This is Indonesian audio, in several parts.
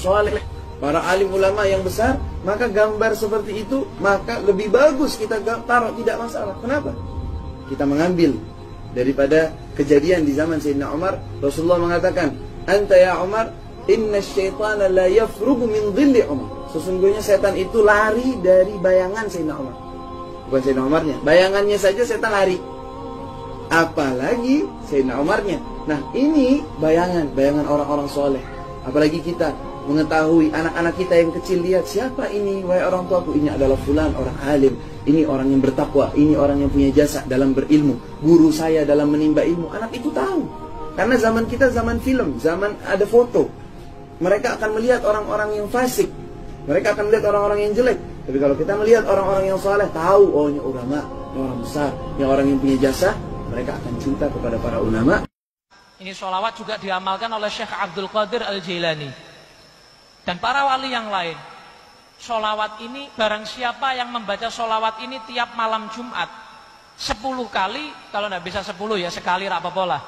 soleh, para alim ulama yang besar, maka gambar seperti itu maka lebih bagus kita taruh, tidak masalah. Kenapa? Kita mengambil daripada kejadian di zaman Sayyidina Umar. Rasulullah mengatakan, "Anta ya Umar, inna syaitana la yafrugu min dhilli Umar." Sesungguhnya setan itu lari dari bayangan Sayyidina Umar. Bukan Sayyidina Umarnya, bayangannya saja setan lari, apalagi Sayyidina Umarnya. Nah, ini bayangan orang-orang soleh. Apalagi kita mengetahui anak-anak kita yang kecil, lihat siapa ini, wahai orang tuaku, ini adalah fulan, orang alim, ini orang yang bertakwa, ini orang yang punya jasa dalam berilmu, guru saya dalam menimba ilmu. Anak itu tahu, karena zaman kita zaman film, zaman ada foto. Mereka akan melihat orang-orang yang fasik, mereka akan melihat orang-orang yang jelek. Tapi kalau kita melihat orang-orang yang saleh, tahu, oh ini ulama, ini orang besar, ini orang yang punya jasa, mereka akan cinta kepada para ulama. Ini sholawat juga diamalkan oleh Syekh Abdul Qadir Al-Jailani dan para wali yang lain. Sholawat ini, barang siapa yang membaca sholawat ini tiap malam Jumat 10 kali, kalau tidak bisa 10 ya sekali rapapolah,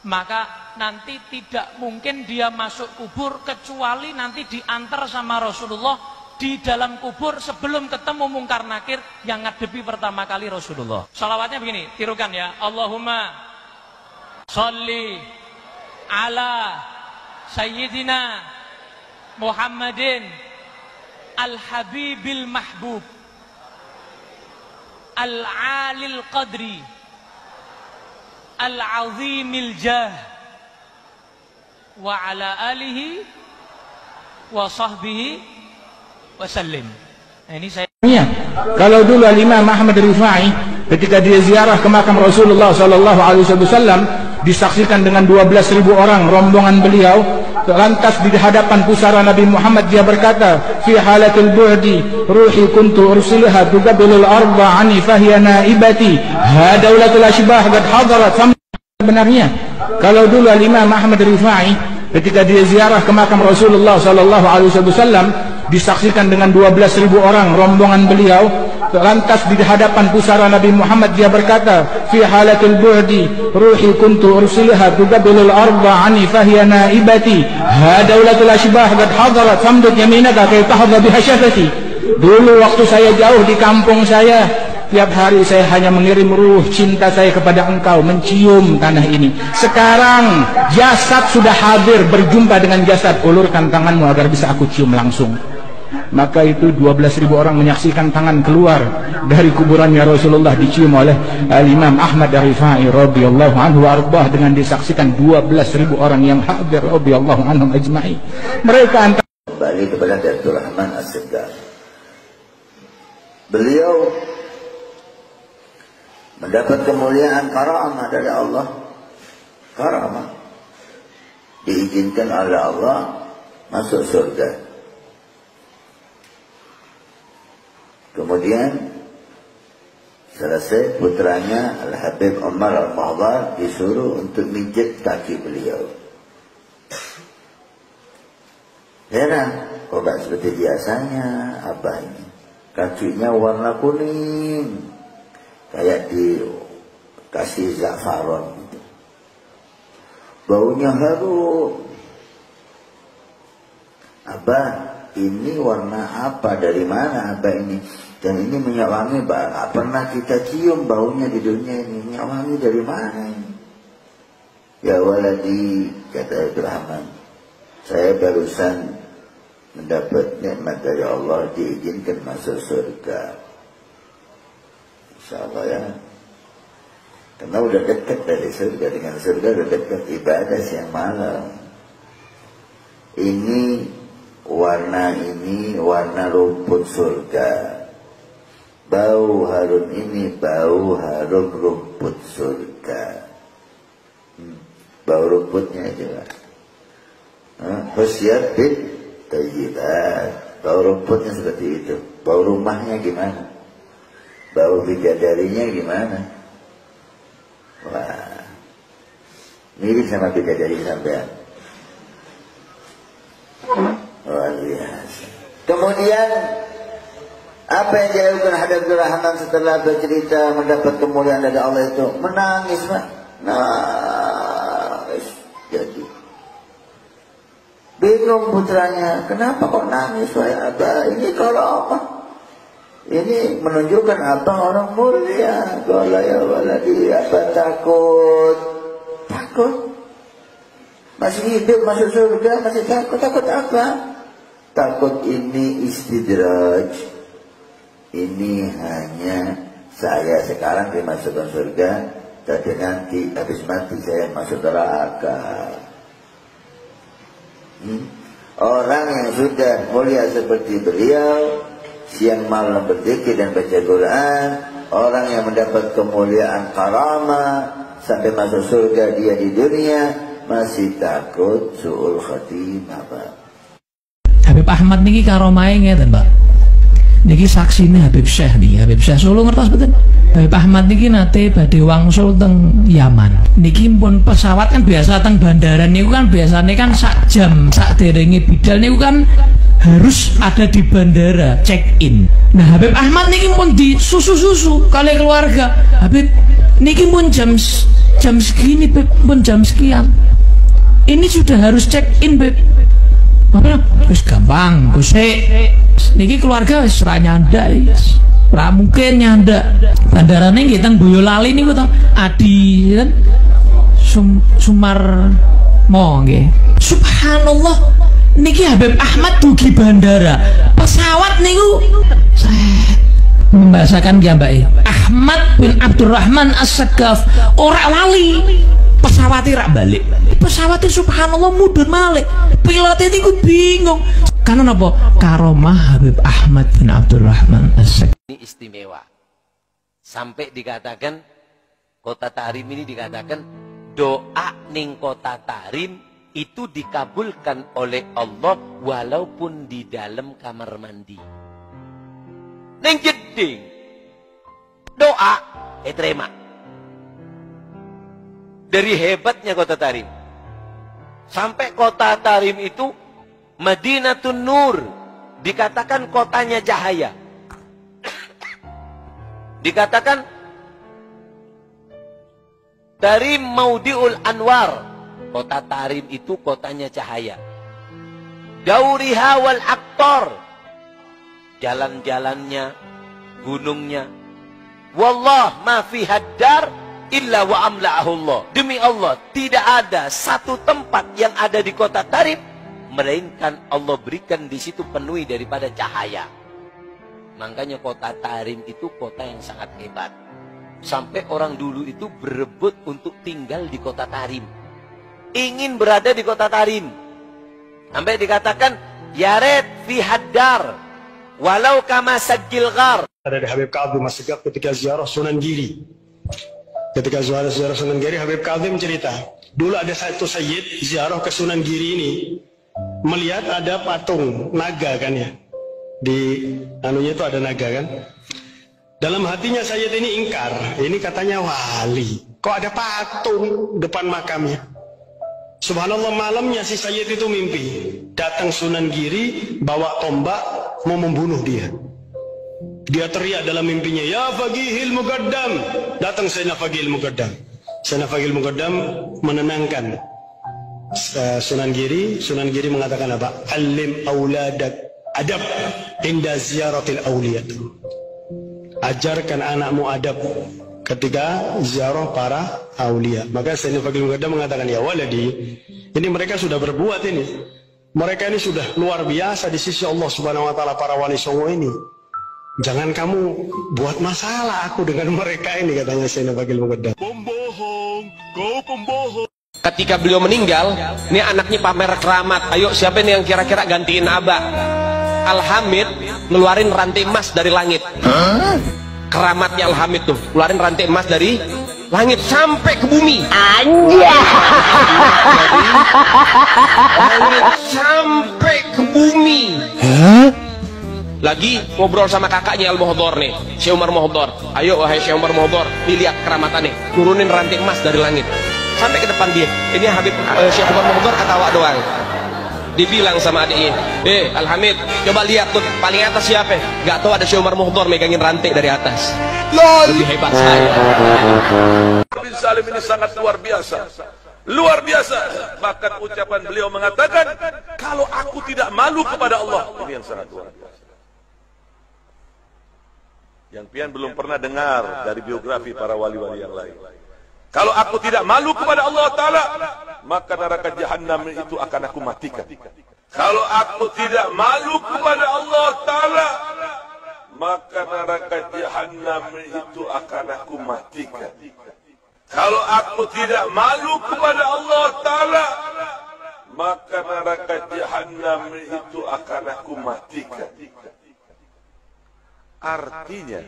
maka nanti tidak mungkin dia masuk kubur kecuali nanti diantar sama Rasulullah di dalam kubur sebelum ketemu mungkar nakir yang ngadepi pertama kali Rasulullah. Sholawatnya begini, tirukan ya. Allahumma sholli ala sayyidina Muhammadin al-habibil mahbub al-alil qadri al-azimil jah wa ala alihi wa sahbihi wasallim. Nah, ini saya. Kalau dulu Imam Ahmad Rifai ketika dia ziarah ke makam Rasulullah sallallahu alaihi wasallam disaksikan dengan 12.000 orang rombongan beliau, lantas di hadapan pusara Nabi Muhammad dia berkata, fi halatil bu'di ruhi kuntu ursilha tuqabilul arda ani fahiya naibati hadaulatul ashbah qad hadarat. Sebenarnya kalau dulu Imam Ahmad Rifai ketika dia ziarah ke makam Rasulullah sallallahu alaihi wasallam disaksikan dengan 12.000 orang rombongan beliau, lantas di hadapan pusara Nabi Muhammad dia berkata, fi halatil bu'di ruhi kuntu ursilha tuqabilul arda ani fahiya naibati hadaulatul ashbah qad hadarat famdud yaminaka kay tahdha biha syafati. Dulu waktu saya jauh di kampung saya, tiap hari saya hanya mengirim ruh cinta saya kepada engkau, mencium tanah ini. Sekarang jasad sudah hadir, berjumpa dengan jasad, ulurkan tanganmu agar bisa aku cium langsung. Maka itu 12.000 orang menyaksikan tangan keluar dari kuburannya Rasulullah dicium oleh Imam Ahmad Rifai radhiyallahu anhu arbah, dengan disaksikan 12.000 orang yang hadir radhiyallahu anhum ajma'i. Mereka antara kembali kepada Abdul Rahman As-Segaf. Beliau mendapat kemuliaan karamah dari Allah. Karamah diizinkan oleh Allah masuk surga. Kemudian selesai, putranya Al-Habib Umar Al-Mahdar disuruh untuk mijit kaki beliau. Heran, kok gak seperti biasanya apa ini? Kakinya warna kuning, kayak dikasih za'faron gitu. Baunya harum. Abah, ini warna apa? Dari mana Abah ini? Dan ini minyak wangi, Pak, pernah kita cium baunya di dunia ini. Minyak wangi dari mana ini? Ya waladi, kata Abdul Rahman, saya barusan mendapat nikmat dari Allah, diizinkan masuk surga. InsyaAllah ya. Karena udah dekat dari surga, dengan surga udah dekat, ibadah siang malam. Ini warna rumput surga. Bau harum ini bau harum rumput surga. Bau rumputnya juga. Khusyat bid tayyibat. Bau rumputnya seperti itu. Bau rumahnya gimana? Bau bidadarinya gimana? Wah, mirip sama bidadari sampean. Luar biasa. Kemudian apa yang dilakukan Habibur Rahman setelah bercerita mendapat kemuliaan dari Allah itu? Menangis, Pak. Nangis. Jadi bingung Bingung putranya, kenapa kok nangis wahai Abah? Ini karomah. Ini menunjukkan apa orang mulia. Kalau ya waladi, apa takut? Takut. Masih hidup, masuk surga, masih takut. Takut apa? Takut ini istidraj. Ini hanya saya sekarang dimasukkan surga, tapi nanti habis mati saya masuk neraka. Orang yang sudah mulia seperti beliau, siang malam berzikir dan baca Quran, orang yang mendapat kemuliaan karamah sampai masuk surga dia di dunia, masih takut su'ul khatimah, Pak. Habib Ahmad niki karomahe ngeten, Pak. Niki saksine Habib Syekh niki, Habib Syekh Solo ngertos betul. Habib Ahmad niki nate badhe wangsul teng Yaman. Niki pun pesawat kan biasa teng bandara niku kan biasanya kan sak jam sak derenge bidal niku kan harus ada di bandara check in. Nah Habib Ahmad niki pun di susu kali keluarga. Habib niki pun jam segini, Beb, pun jam sekian. Ini sudah harus check in, Beb. Apa? Wis gampang, Gus. Niki keluarga wis ra nyandak, wis. Ra mungkin nyandak. Bandarane nggih teng Boyolali niku to. Adi kan Sumarmo nggih. Subhanallah. Niki Habib Ahmad dugi bandara. Pesawat niku membahasakan ya Mbak Ahmad bin Abdurrahman As-Sagaf ora lali. Pesawatnya rak balik. Pesawatnya subhanallah mudun malik. Pilotnya niku bingung. Karena apa? Karomah Habib Ahmad bin Abdurrahman As-Sagaf. Ini istimewa. Sampai dikatakan Kota Tarim ini dikatakan doa ning Kota Tarim itu dikabulkan oleh Allah walaupun di dalam kamar mandi. Ning jeding doa terima. Dari hebatnya Kota Tarim. Sampai Kota Tarim itu Madinatun Nur, dikatakan kotanya cahaya. Dikatakan Tarim Maudiul Anwar. Kota Tarim itu kotanya cahaya. Dauriha wal aktor, jalan-jalannya, gunungnya. Wallah ma fi haddar illa wa amla'ahullah. Demi Allah, tidak ada satu tempat yang ada di Kota Tarim melainkan Allah berikan di situ penuhi daripada cahaya. Makanya Kota Tarim itu kota yang sangat hebat. Sampai orang dulu itu berebut untuk tinggal di Kota Tarim. Ingin berada di Kota Tarim. Sampai dikatakan yaret fi haddar walau kama sajil ghar. Ada di Habib Kadzim As-Sagaf ketika ziarah Sunan Giri. Ketika ziarah Sunan Giri, Habib Kadzim cerita, dulu ada satu sayyid ziarah ke Sunan Giri ini, melihat ada patung naga kan ya, di anunya itu ada naga kan. Dalam hatinya sayyid ini ingkar, ini katanya wali, kok ada patung depan makamnya. Subhanallah, malamnya si sayyid itu mimpi, datang Sunan Giri bawa tombak mau membunuh dia. Dia teriak dalam mimpinya, ya Faqihil Muqaddam. Datang Sayyidina Faqihil Muqaddam. Sayyidina Faqihil Muqaddam menenangkan Sunan Giri. Sunan Giri mengatakan apa? Alim auladak adab inda ziyaratil awliyat. Ajarkan anakmu adab ketika ziarah para awliya. Maka Sayyidina Faqihil Muqaddam mengatakan, ya waladi, ini mereka sudah berbuat ini. Mereka ini sudah luar biasa di sisi Allah Subhanahu wa taala, para wali songo ini. Jangan kamu buat masalah aku dengan mereka ini, katanya Sayyidina Faqihil Muqaddam. Pembohong, kau pembohong. Ketika beliau meninggal, ini anaknya pamer keramat. Ayo siapa nih yang kira-kira gantiin Abah? Al-Hamid ngeluarin rantai emas dari langit. Keramatnya Al-Hamid tuh, ngeluarin rantai emas dari langit sampai ke bumi. Anjay. Langit sampai ke bumi. Lagi ngobrol sama kakaknya Al-Muhdhar nih, Syekh Umar Muhdhar. Ayo wahai Syekh Umar Muhdhar, lihat keramatannya, turunin rantai emas dari langit sampai ke depan dia. Ini Habib Syekh Umar Muhdhar ketawa doang. Dibilang sama adiknya, Al-Hamid, coba lihat tuh paling atas siapa? Gak tahu, ada Syekh Umar Muhdhar megangin rantai dari atas. Lebih hebat saya. Bin Salim ini sangat luar biasa. Luar biasa. Bahkan ucapan beliau mengatakan, kalau aku tidak malu kepada Allah. Ini yang sangat luar biasa. Yang pian belum pernah dengar dari biografi para wali-wali yang lain. Kalau aku tidak malu kepada Allah Ta'ala, maka neraka Jahannam itu akan aku matikan. Kalau aku tidak malu kepada Allah Ta'ala, maka neraka Jahannam itu akan aku matikan. Kalau aku tidak malu kepada Allah Ta'ala, maka neraka Jahannam itu akan aku matikan. Artinya,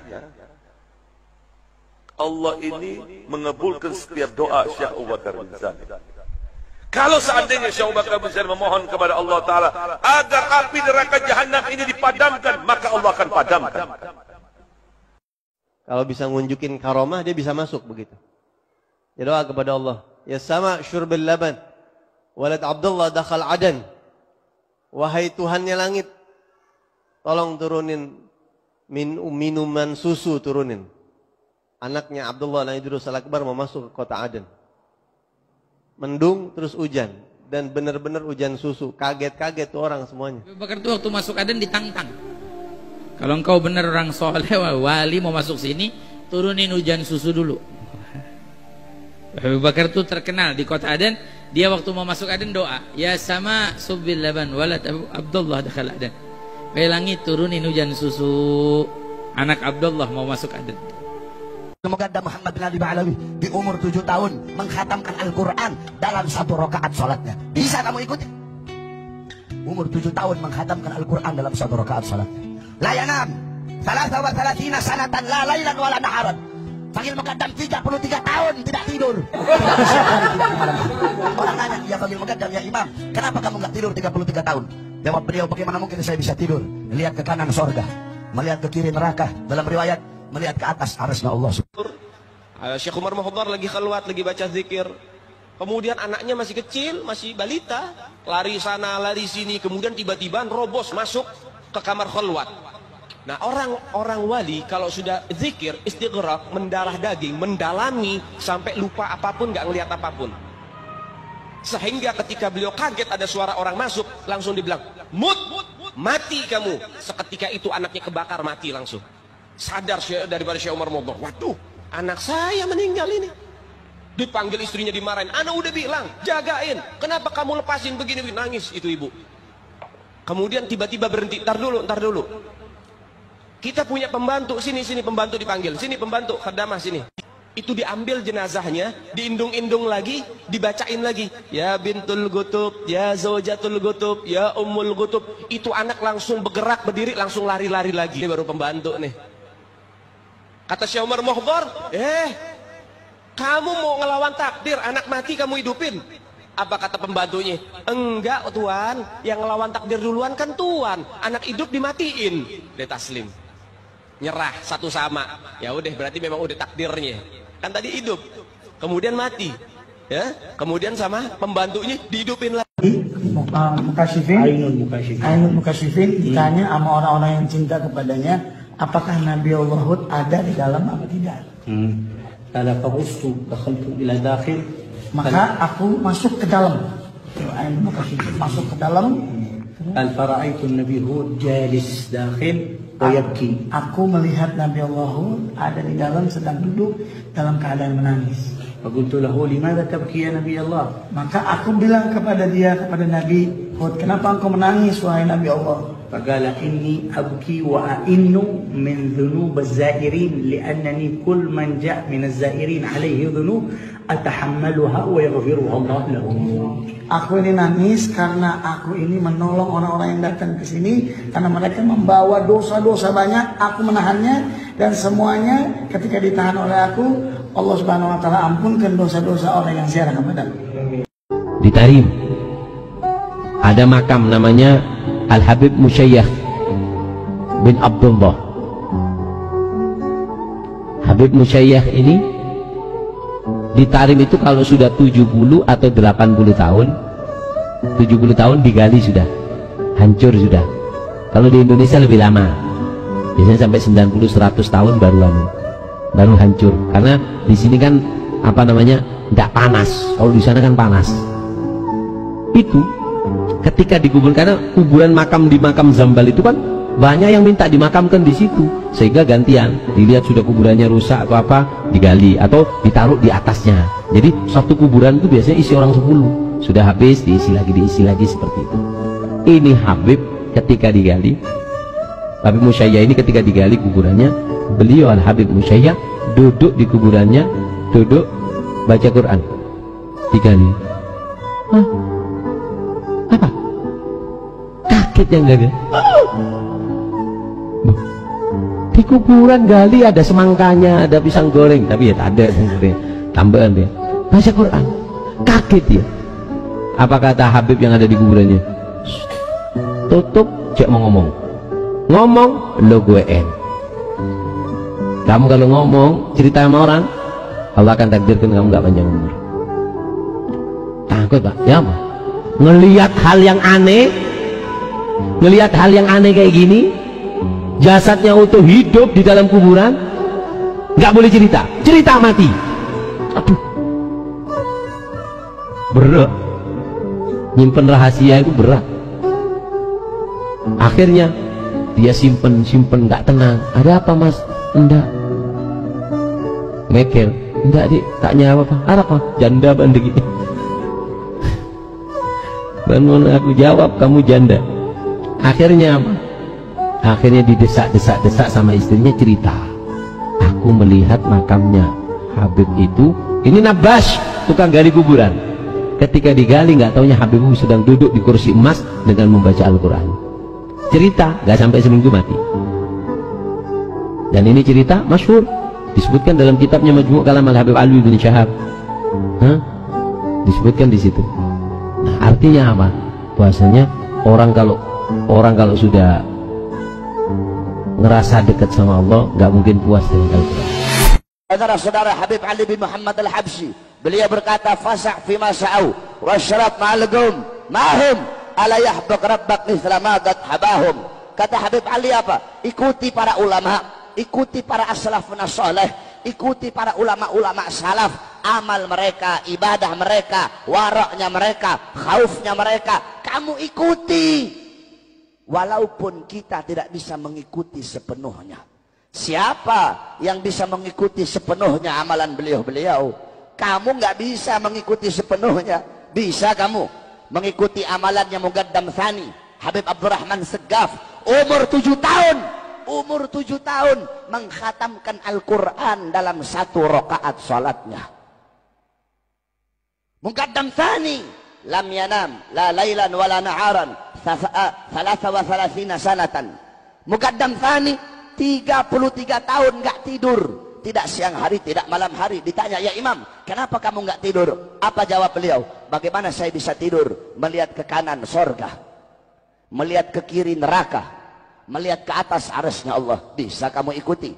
Allah ini mengabulkan setiap doa Syekh Abu Bakar bin Zaid. Kalau seandainya Syekh Abu Bakar bin Zaid memohon kepada Allah Ta'ala agar api neraka Jahannam ini dipadamkan, maka Allah akan padamkan. Kalau bisa ngunjukin karomah, dia bisa masuk begitu. Dia doa kepada Allah, ya sama syurbil laban, walad Abdullah dakhal Adan. Wahai Tuhannya langit, tolong turunin minuman susu, turunin. Anaknya Abdullah bin Idrus Al-Akbar mau masuk ke kota Aden. Mendung terus hujan, dan benar-benar hujan susu. Kaget-kaget tuh orang semuanya. Abu Bakar tuh waktu masuk Aden ditantang. Kalau engkau benar orang soleh, wali mau masuk sini, turunin hujan susu dulu. Abu Bakar tuh terkenal di kota Aden. Dia waktu mau masuk Aden doa, ya sama subbil laban walad Abdullah dakhal Aden. Langit turunin hujan susu. Anak Abdullah mau masuk Aden. Muqaddam Muhammad bin Ali Ba'alawi di umur 7 tahun mengkhatamkan Al-Quran dalam 1 rakaat sholatnya. Bisa kamu ikuti? Umur 7 tahun mengkhatamkan Al-Quran dalam 1 rakaat sholatnya. La yanam 33 sanatan la lailan wala naharan. Panggil Muqaddam 33 tahun tidak tidur. Orang nanya, ya panggil Muqaddam, ya Imam, kenapa kamu nggak tidur 33 tahun? Jawab beliau, bagaimana mungkin saya bisa tidur? Melihat ke kanan sorga, melihat ke kiri neraka. Dalam riwayat, melihat ke atas arasnya Allah. Syekh Umar Muhdhar lagi khalwat, lagi baca zikir. Kemudian anaknya masih kecil, masih balita, lari sana, lari sini. Kemudian tiba-tiba robos masuk ke kamar khalwat. Nah, orang-orang wali kalau sudah zikir, istighraq, mendarah daging, mendalami sampai lupa apapun, nggak ngelihat apapun. Sehingga ketika beliau kaget ada suara orang masuk, langsung dibilang, "Mut, mati kamu." Seketika itu anaknya kebakar, mati langsung. Sadar daripada Syekh Umar Muhdhar, waduh, anak saya meninggal ini. Dipanggil istrinya, dimarahin. Ana udah bilang, jagain. Kenapa kamu lepasin begini? Nangis itu ibu. Kemudian tiba-tiba berhenti. Ntar dulu. Kita punya pembantu, sini pembantu dipanggil. Sini pembantu, khadamah sini. Itu diambil jenazahnya, diindung-indung lagi, dibacain lagi. Ya bintul gutub, ya zaujatul gutub, ya ummul gutub. Itu anak langsung bergerak, berdiri, langsung lari-lari lagi. Ini baru pembantu nih. Kata Syekh Umar Muhdhar, kamu mau ngelawan takdir, anak mati kamu hidupin. Apa kata pembantunya? Enggak tuan, yang ngelawan takdir duluan kan tuan. Anak hidup dimatiin. Dia taslim, nyerah satu sama. Ya udah, berarti memang udah takdirnya. Kan tadi hidup, kemudian mati, ya. Kemudian sama pembantunya dihidupin lagi. Ainul Mukasyifin ditanya sama orang-orang yang cinta kepadanya, apakah Nabi Allah Hud ada di dalam apa tidak? Kalau fahustu dakhaltu ila dakhil, maka aku masuk ke dalam. Ainul Mukasyifin masuk ke dalam. Al-fara'aitu Nabi Hud jalis dakhil wa yabki. Aku melihat Nabi Allah Hud ada di dalam, sedang duduk dalam keadaan menangis. Faqultu lahu limadha tabki ya Nabi Allah? Maka aku bilang kepada dia, kepada Nabi Hud, kenapa engkau menangis wahai Nabi Allah? Faqala inni abki wa a'innu min dhunub az-za'irin li'annani kull man ja' min az-za'irin alaihi dhunub atahammaluha wa yaghfiruha Allah lahu. Aku ini nangis karena aku ini menolong orang-orang yang datang ke sini karena mereka membawa dosa-dosa banyak, aku menahannya, dan semuanya ketika ditahan oleh aku, Allah Subhanahu wa taala ampunkan dosa-dosa orang yang ziarah kepadaku. Di Tarim ada makam namanya Al-Habib Musyayyakh bin Abdullah. Habib Musyayyakh ini di Tarim itu kalau sudah 70 atau 80 tahun, 70 tahun digali sudah, hancur sudah. Kalau di Indonesia lebih lama, biasanya sampai 90-100 tahun baru hancur. Karena di sini kan apa namanya, tidak panas. Kalau di sana kan panas. Itu ketika dikubur, karena kuburan makam di makam Zambal itu kan banyak yang minta dimakamkan di situ, sehingga gantian dilihat sudah kuburannya rusak atau apa, digali atau ditaruh di atasnya. Jadi satu kuburan itu biasanya isi orang 10, sudah habis diisi lagi seperti itu. Ini Habib ketika digali, Habib Musyayya ini ketika digali kuburannya, beliau Al Habib Musyayya duduk di kuburannya, duduk baca Quran, digali. Hah? Apa? Kaget yang gagal. Di kuburan gali ada semangkanya, ada pisang goreng, tapi ya tak ada pisang goreng, tambahan dia baca Quran. Kaget dia. Apa kata Habib yang ada di kuburannya? Tutup, cek mau ngomong lo gue en. Kamu kalau ngomong cerita sama orang, Allah akan takdirkan kamu gak panjang umur. Takut Pak? Ya apa? Ngelihat hal yang aneh, kayak gini, jasadnya utuh hidup di dalam kuburan, nggak boleh cerita mati. Aduh, berat, nyimpen rahasia itu berat. Akhirnya dia simpen nggak tenang. Ada apa Mas? Enggak. Mekel, enggak Dik, tak nyawa apa? Apa? Janda banding. Bangun aku jawab, kamu janda. Akhirnya apa? Akhirnya didesak sama istrinya, cerita, aku melihat makamnya Habib itu, ini Nabas, tukang gali kuburan. Ketika digali nggak taunya Habib sedang duduk di kursi emas dengan membaca Al-Quran. Cerita, nggak sampai seminggu mati. Dan ini cerita masyhur, disebutkan dalam kitabnya Majmu' Kalam Al-Habib Alwi bin Syahab. Disebutkan di situ. Nah, artinya apa? Bahasanya orang kalau sudah ngerasa dekat sama Allah, nggak mungkin puas dengan Al-Quran. Saudara Habib Ali bin Muhammad Al-Habsyi, beliau berkata, fasa' fi ma sa'au wasyrab ma'al-gum ma'hum ala yahbaq rabbak mithla ma qad habahum. Kata Habib Ali apa? Ikuti para ulama, ikuti para as-salafun as-salih, ikuti para ulama-ulama salaf, amal mereka, ibadah mereka, waraknya mereka, khaufnya mereka, kamu ikuti. Walaupun kita tidak bisa mengikuti sepenuhnya. Siapa yang bisa mengikuti sepenuhnya amalan beliau-beliau? Kamu nggak bisa mengikuti sepenuhnya. Bisa kamu mengikuti amalannya Muqaddam Tsani Habib Abdurrahman Segaf, umur 7 tahun. Umur 7 tahun mengkhatamkan Al-Quran dalam 1 rakaat salatnya. Muqaddam Tsani lam yanam la lailan wala naharan 33 sanatan. Muqaddam Tsani 33 tahun nggak tidur, tidak siang hari, tidak malam hari. Ditanya, ya Imam, kenapa kamu nggak tidur? Apa jawab beliau? Bagaimana saya bisa tidur? Melihat ke kanan sorga, melihat ke kiri neraka, melihat ke atas arasnya Allah. Bisa kamu ikuti?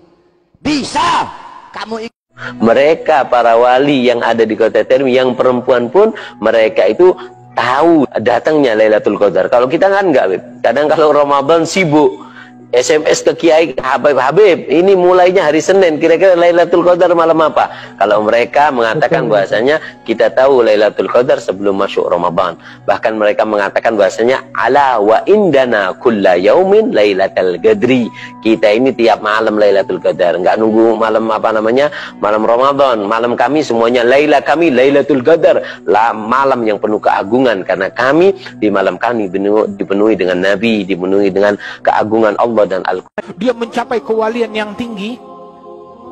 Bisa kamu ikuti. Mereka para wali yang ada di kota Termi, yang perempuan pun mereka itu tahu datangnya Lailatul Qadar. Kalau kita kan enggak, kadang kalau Ramadan sibuk SMS ke Kiai, Habib, ini mulainya hari Senin, kira-kira Lailatul Qadar malam apa? Kalau mereka mengatakan bahasanya kita tahu Lailatul Qadar sebelum masuk Ramadan. Bahkan mereka mengatakan bahasanya ala wa indana kulla yaumin Lailatul Qadri. Kita ini tiap malam Lailatul Qadar, enggak nunggu malam apa namanya? Malam Ramadan. Malam kami semuanya kami Lailatul Qadar, malam yang penuh keagungan, karena kami di malam kami dipenuhi dengan Nabi, dipenuhi dengan keagungan Allah dan Al-Quran. Dia mencapai kewalian yang tinggi,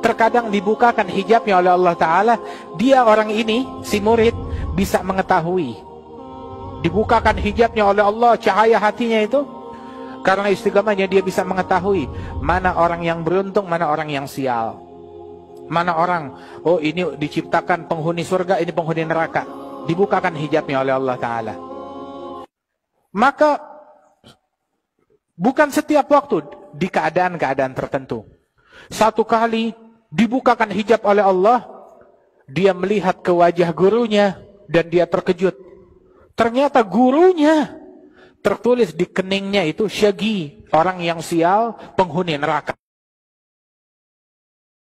terkadang dibukakan hijabnya oleh Allah Ta'ala. Dia orang ini, si murid, bisa mengetahui, dibukakan hijabnya oleh Allah, cahaya hatinya itu, karena istiqamahnya dia bisa mengetahui mana orang yang beruntung, mana orang yang sial, mana orang, oh ini diciptakan penghuni surga, ini penghuni neraka. Dibukakan hijabnya oleh Allah Ta'ala. Maka bukan setiap waktu, di keadaan-keadaan tertentu. Satu kali dibukakan hijab oleh Allah, dia melihat ke wajah gurunya dan dia terkejut. Ternyata gurunya tertulis di keningnya itu syagi, orang yang sial, penghuni neraka.